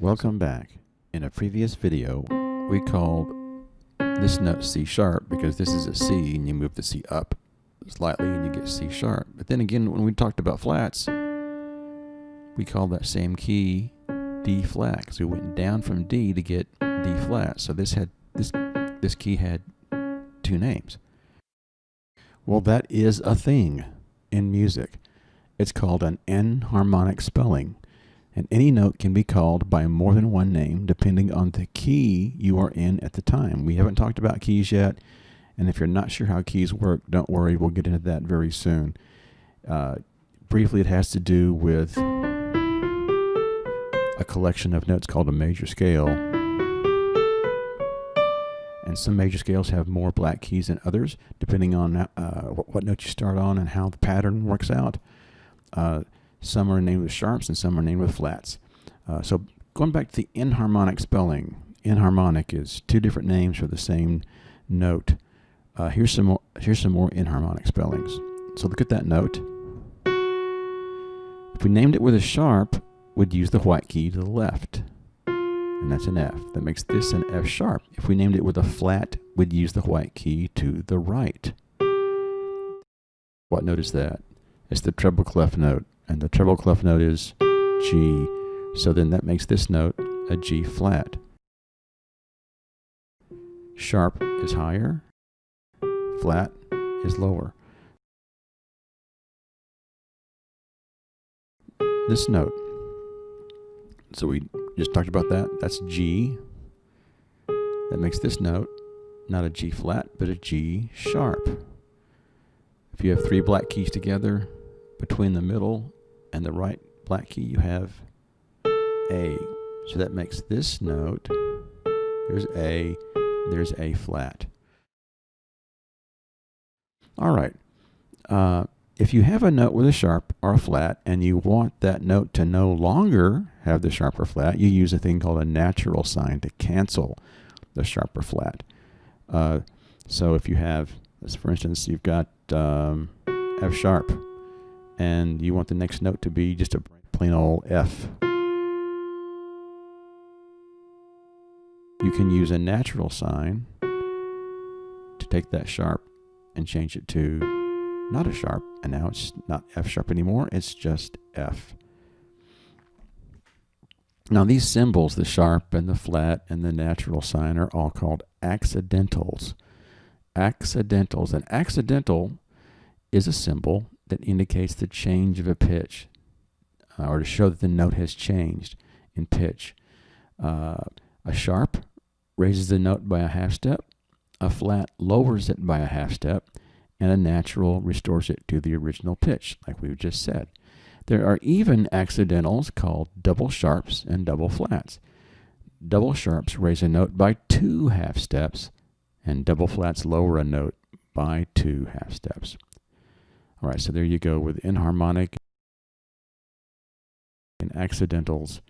Welcome back. In a previous video, we called this note C sharp because this is a C and you move the C up slightly and you get C sharp. But then again, when we talked about flats, we called that same key D flat because we went down from D to get D flat. So this key had two names. Well, that is a thing in music. It's called an enharmonic spelling. And any note can be called by more than one name depending on the key you are in at the time. We haven't talked about keys yet, and if you're not sure how keys work, don't worry, we'll get into that very soon. Briefly, it has to do with a collection of notes called a major scale. And some major scales have more black keys than others, depending on what note you start on and how the pattern works out. Some are named with sharps and some are named with flats. So going back to the enharmonic spelling, enharmonic is two different names for the same note. Here's some more enharmonic spellings. So look at that note. If we named it with a sharp, we'd use the white key to the left, and that's an F. That makes this an F sharp. If we named it with a flat, we'd use the white key to the right. What note is that? It's the treble clef note. And the treble clef note is G. So then that makes this note a G flat. Sharp is higher, flat is lower. This note, so we just talked about that, that's G. That makes this note not a G flat, but a G sharp. If you have three black keys together, between the middle and the right black key you have A. So that makes this note, there's A flat. All right. If you have a note with a sharp or a flat and you want that note to no longer have the sharp or flat, you use a thing called a natural sign to cancel the sharp or flat. So if you have, for instance, you've got F sharp, and you want the next note to be just a plain old F. You can use a natural sign to take that sharp and change it to not a sharp, and now it's not F sharp anymore, it's just F. Now these symbols, the sharp and the flat and the natural sign, are all called accidentals. Accidentals. An accidental is a symbol that indicates the change of a pitch, or to show that the note has changed in pitch. A sharp raises the note by a half step, a flat lowers it by a half step, and a natural restores it to the original pitch, like we've just said. There are even accidentals called double sharps and double flats. Double sharps raise a note by 2 half steps, and double flats lower a note by 2 half steps. All right, so there you go with enharmonic and accidentals.